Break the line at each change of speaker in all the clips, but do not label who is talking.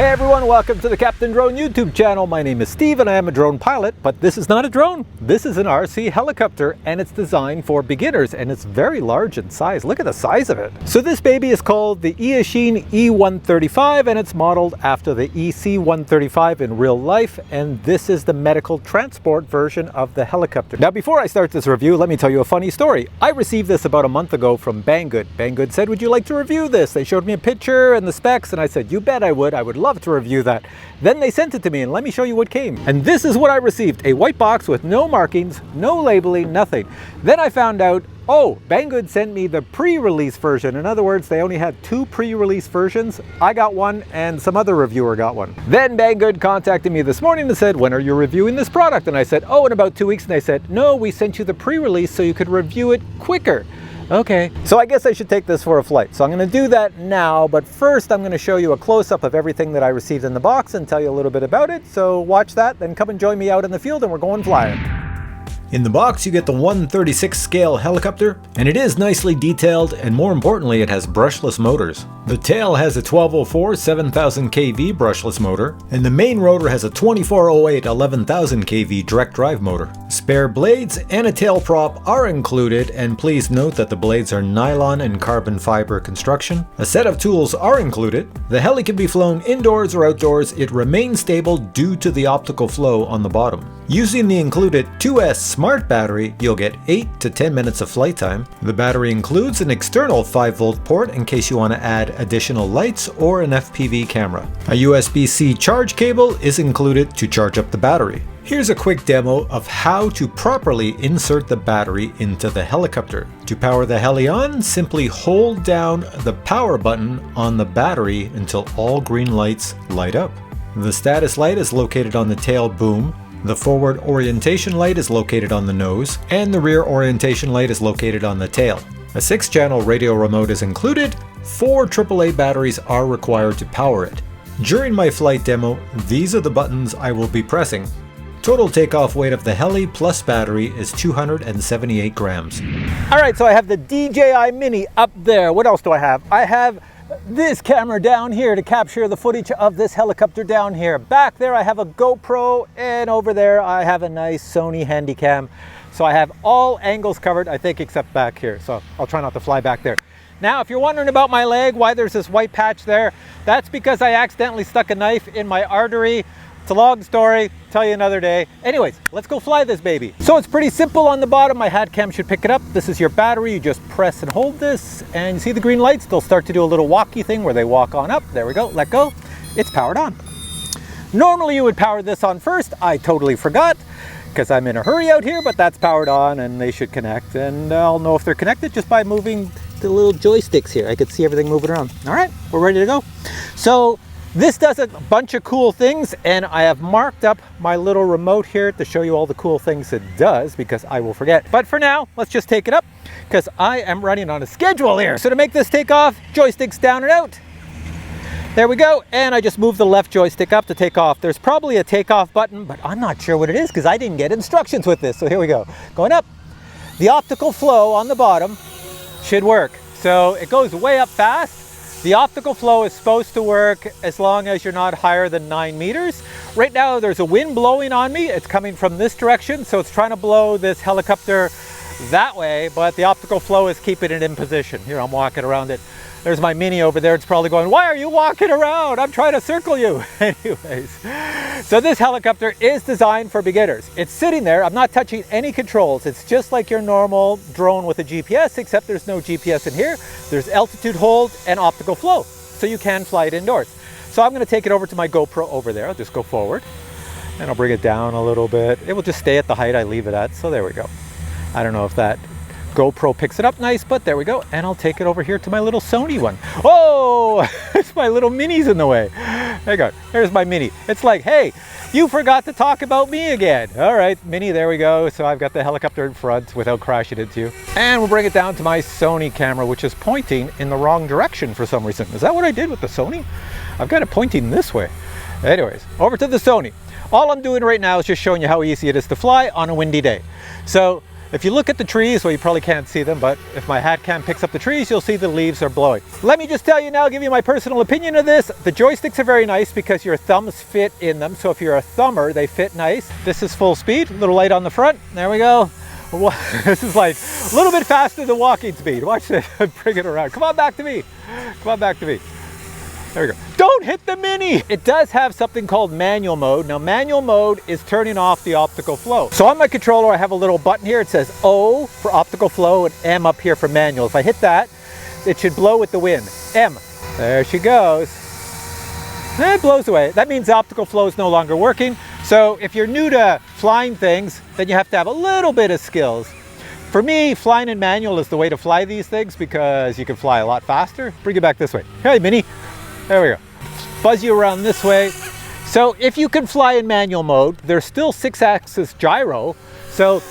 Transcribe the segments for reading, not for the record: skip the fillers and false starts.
Hey everyone, welcome to the Captain Drone YouTube channel. My name is Steve and I am a drone pilot, but this is not a drone. This is an RC helicopter and it's designed for beginners and it's very large in size. Look at the size of it. So this baby is called the Eachine E135 and it's modeled after the EC135 in real life, and this is the medical transport version of the helicopter. Now before I start this review, let me tell you a funny story. I received this about a month ago from Banggood. Banggood said, would you like to review this? They showed me a picture and the specs and I said, you bet I would. I would love to review that. Then they sent it to me and let me show you what came. And this is what I received, a white box with no markings, no labeling, nothing. Then I found out, oh, Banggood sent me the pre-release version. In other words, they only had two pre-release versions. I got one and some other reviewer got one. Then Banggood contacted me this morning and said, when are you reviewing this product? And I said, oh, in about 2 weeks. And they said, no, we sent you the pre-release so you could review it quicker. Okay, so I guess I should take this for a flight. So I'm going to do that now, but first I'm going to show you a close-up of everything that I received in the box and tell you a little bit about it. So watch that, then come and join me out in the field and we're going flying. In the box you get the 1/36 scale helicopter, and it is nicely detailed, and more importantly it has brushless motors. The tail has a 1204 7000 kV brushless motor, and the main rotor has a 2408 11,000 kV direct drive motor. Spare blades and a tail prop are included, and please note that the blades are nylon and carbon fiber construction. A set of tools are included. The heli can be flown indoors or outdoors. It remains stable due to the optical flow on the bottom. Using the included 2S Smart battery, you'll get 8 to 10 minutes of flight time. The battery includes an external 5-volt port in case you want to add additional lights or an FPV camera. A USB-C charge cable is included to charge up the battery. Here's a quick demo of how to properly insert the battery into the helicopter. To power the heli on, simply hold down the power button on the battery until all green lights light up. The status light is located on the tail boom. The forward orientation light is located on the nose, and the rear orientation light is located on the tail. A 6-channel radio remote is included. 4 AAA batteries are required to power it. During my flight demo, these are the buttons I will be pressing. Total takeoff weight of the heli plus battery is 278 grams. Alright, so I have the DJI Mini up there. What else do I have? I have this camera down here to capture the footage of this helicopter down here. Back there I have a GoPro, and over there I have a nice Sony Handycam. So I have all angles covered, I think, except back here. So I'll try not to fly back there. Now, if you're wondering about my leg, why there's this white patch there, that's because I accidentally stuck a knife in my artery. It's a long story, tell you another day. Anyways, let's go fly this baby. So it's pretty simple on the bottom. My hat cam should pick it up. This is your battery. You just press and hold this, and you see the green lights? They'll start to do a little walkie thing where they walk on up. There we go, let go. It's powered on. Normally you would power this on first. I totally forgot because I'm in a hurry out here, but that's powered on and they should connect. And I'll know if they're connected just by moving the little joysticks here. I could see everything moving around. All right, we're ready to go. So this does a bunch of cool things, and I have marked up my little remote here to show you all the cool things it does because I will forget. But for now, let's just take it up because I am running on a schedule here. So to make this take off, joysticks down and out. There we go, and I just moved the left joystick up to take off. There's probably a takeoff button, but I'm not sure what it is because I didn't get instructions with this. So here we go, going up. The optical flow on the bottom should work. So it goes way up fast. The optical flow is supposed to work as long as you're not higher than 9 meters. Right now there's a wind blowing on me. It's coming from this direction, so it's trying to blow this helicopter that way, but the optical flow is keeping it in position. Here, I'm walking around it. There's my Mini over there. It's probably going, why are you walking around? I'm trying to circle you. Anyways, so this helicopter is designed for beginners. It's sitting there. I'm not touching any controls. It's just like your normal drone with a GPS, except there's no GPS in here. There's altitude hold and optical flow, so you can fly it indoors. So I'm going to take it over to my GoPro over there. I'll just go forward and I'll bring it down a little bit. It will just stay at the height I leave it at. So there we go. I don't know if that GoPro picks it up nice, but there we go. And I'll take it over here to my little Sony one. Whoa, it's my little Mini's in the way. There you go, there's my Mini. It's like, hey, you forgot to talk about me again. All right, Mini, there we go. So I've got the helicopter in front without crashing into you. And we'll bring it down to my Sony camera, which is pointing in the wrong direction for some reason. Is that what I did with the Sony? I've got it pointing this way. Anyways, over to the Sony. All I'm doing right now is just showing you how easy it is to fly on a windy day. So If you look at the trees, well, you probably can't see them, but if my hat cam picks up the trees, you'll see the leaves are blowing. Let me just tell you now, give you my personal opinion of this. The joysticks are very nice because your thumbs fit in them. So if you're a thumber, they fit nice. This is full speed, a little light on the front. There we go. This is like a little bit faster than walking speed. Watch this, bring it around. Come on back to me. Come on back to me. There we go. Don't hit the Mini! It does have something called manual mode. Now manual mode is turning off the optical flow. So on my controller I have a little button here. It says O for optical flow and M up here for manual. If I hit that, it should blow with the wind. M. There she goes. And it blows away. That means the optical flow is no longer working. So if you're new to flying things, then you have to have a little bit of skills. For me, flying in manual is the way to fly these things because you can fly a lot faster. Bring it back this way. Hey, Mini. There we go. Buzz you around this way. So if you can fly in manual mode, there's still 6-axis gyro. So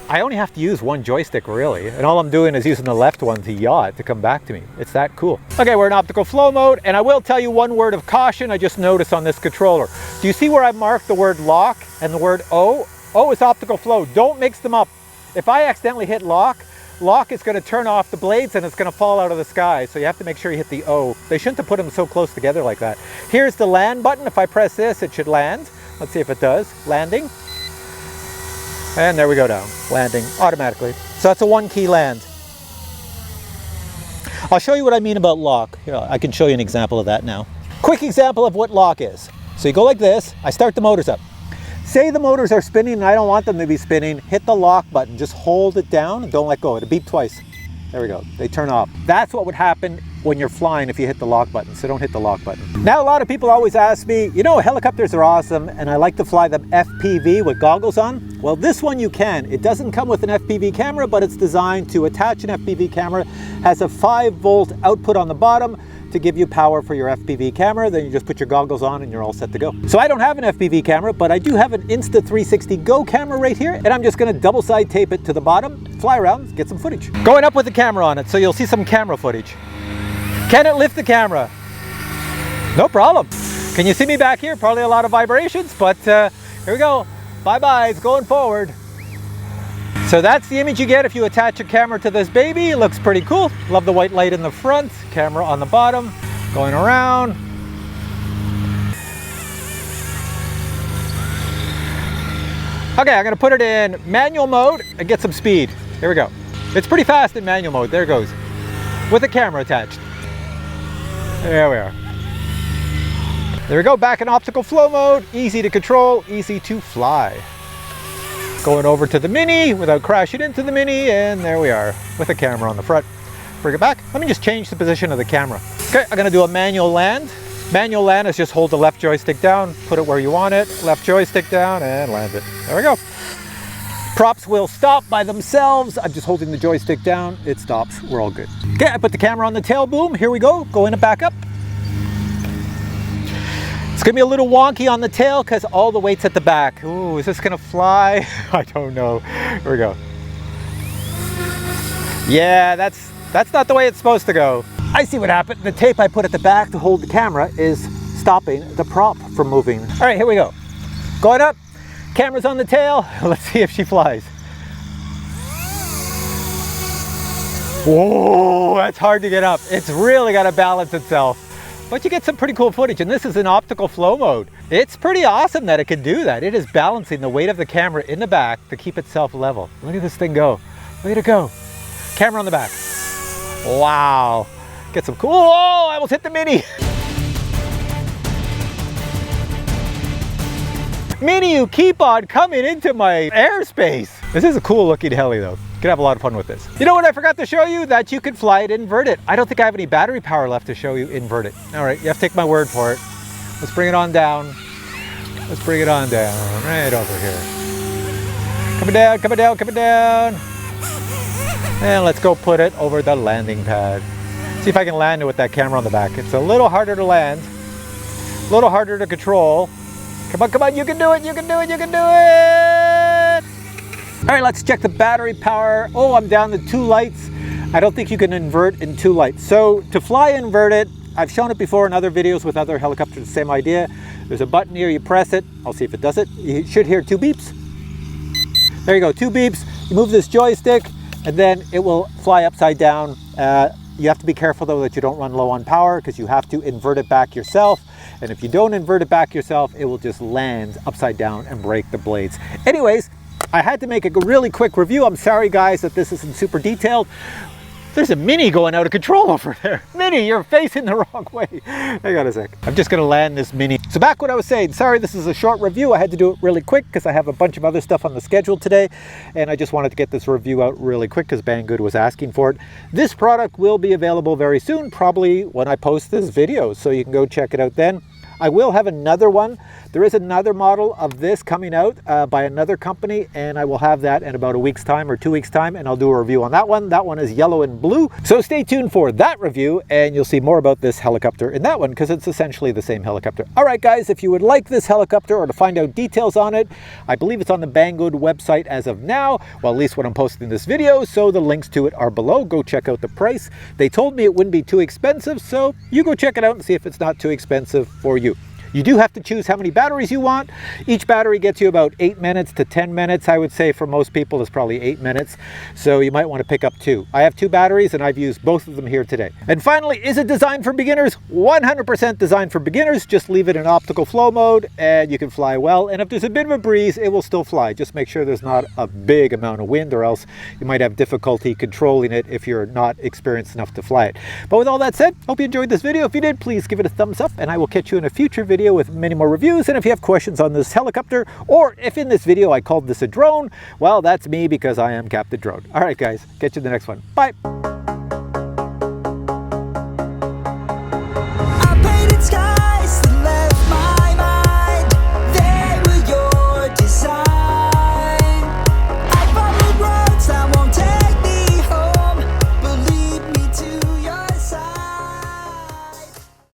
I only have to use one joystick really. And all I'm doing is using the left one to yaw it to come back to me. It's that cool. Okay, we're in optical flow mode. And I will tell you one word of caution I just noticed on this controller. Do you see where I marked the word lock and the word O? O is optical flow. Don't mix them up. If I accidentally hit lock is going to turn off the blades and it's going to fall out of the sky. So you have to make sure you hit the O. They shouldn't have put them so close together like that. Here's the land button. If I press this, it should land. Let's see if it does. Landing. And there we go down. Landing automatically. So that's a 1-key land. I'll show you what I mean about lock. Here, I can show you an example of that now. Quick example of what lock is. So you go like this. I start the motors up. Say the motors are spinning and I don't want them to be spinning, hit the lock button, just hold it down and don't let go. It'll beep twice. There we go, they turn off. That's what would happen when you're flying if you hit the lock button, so don't hit the lock button. Now a lot of people always ask me, you know, helicopters are awesome and I like to fly them FPV with goggles on. Well, this one you can. It doesn't come with an FPV camera, but it's designed to attach an FPV camera, has a 5-volt output on the bottom, to give you power for your FPV camera. Then you just put your goggles on and you're all set to go. So I don't have an FPV camera, but I do have an Insta360 GO camera right here, and I'm just gonna double side tape it to the bottom, fly around, get some footage. Going up with the camera on it, so you'll see some camera footage. Can it lift the camera? No problem. Can you see me back here? Probably a lot of vibrations, but here we go. Bye-bye, it's going forward. So that's the image you get if you attach a camera to this baby. It looks pretty cool. Love the white light in the front, camera on the bottom, going around. Okay, I'm gonna put it in manual mode and get some speed. Here we go. It's pretty fast in manual mode. There it goes. With the camera attached. There we are. There we go, back in optical flow mode. Easy to control, easy to fly. Going over to the Mini without crashing into the Mini, and there we are with the camera on the front. Bring it back. Let me just change the position of the camera. Okay, I'm gonna do a manual land. Manual land is just hold the left joystick down, put it where you want it, left joystick down, and land it. There we go. Props will stop by themselves. I'm just holding the joystick down, it stops, we're all good. Okay, I put the camera on the tail boom. Here we go, going to back up. It's gonna be a little wonky on the tail because all the weight's at the back. Ooh, is this gonna fly? I don't know. Here we go. Yeah, that's not the way it's supposed to go. I see what happened. The tape I put at the back to hold the camera is stopping the prop from moving. All right, here we go. Going up, camera's on the tail. Let's see if she flies. Whoa, that's hard to get up. It's really gotta balance itself. But you get some pretty cool footage, and this is in optical flow mode. It's pretty awesome that it can do that. It is balancing the weight of the camera in the back to keep itself level. Look at this thing go. Look at it go. Camera on the back. Wow. Get some cool, oh, I almost hit the Mini. Mini, you keep on coming into my airspace. This is a cool looking heli though. Could have a lot of fun with this. You know what I forgot to show you? That you can fly it inverted. I don't think I have any battery power left to show you inverted. All right, you have to take my word for it. Let's bring it on down. Let's bring it on down, right over here. Coming down, coming down, coming down. And let's go put it over the landing pad. See if I can land it with that camera on the back. It's a little harder to land, a little harder to control. Come on, you can do it, you can do it, you can do it! All right, let's check the battery power. Oh, I'm down to 2 lights. I don't think you can invert in 2 lights. So to fly inverted, I've shown it before in other videos with other helicopters, the same idea. There's a button here, you press it. I'll see if it does it. You should hear 2 beeps. There you go, 2 beeps. You move this joystick and then it will fly upside down. You have to be careful though that you don't run low on power because you have to invert it back yourself. And if you don't invert it back yourself, it will just land upside down and break the blades. Anyways, I had to make a really quick review. I'm sorry guys that this isn't super detailed. There's a Mini going out of control over there. Mini, you're facing the wrong way. Hang on a sec. I'm just gonna land this Mini. So back what I was saying, sorry this is a short review. I had to do it really quick because I have a bunch of other stuff on the schedule today. And I just wanted to get this review out really quick because Banggood was asking for it. This product will be available very soon, probably when I post this video. So you can go check it out then. I will have another one. There is another model of this coming out by another company, and I will have that in about a week's time or 2 weeks time, and I'll do a review on that one. That one is yellow and blue. So stay tuned for that review, and you'll see more about this helicopter in that one because it's essentially the same helicopter. All right, guys, if you would like this helicopter or to find out details on it, I believe it's on the Banggood website as of now, well, at least when I'm posting this video, so the links to it are below. Go check out the price. They told me it wouldn't be too expensive, so you go check it out and see if it's not too expensive for you. You do have to choose how many batteries you want. Each battery gets you about 8 minutes to 10 minutes. I would say for most people it's probably 8 minutes. So you might want to pick up 2. I have 2 batteries and I've used both of them here today. And finally, is it designed for beginners? 100% designed for beginners. Just leave it in optical flow mode and you can fly well. And if there's a bit of a breeze, it will still fly. Just make sure there's not a big amount of wind or else you might have difficulty controlling it if you're not experienced enough to fly it. But with all that said, hope you enjoyed this video. If you did, please give it a thumbs up and I will catch you in a future video with many more reviews. And if you have questions on this helicopter, or if in this video I called this a drone, well, that's me because I am Captain Drone. All right, guys, catch you in the next one. Bye.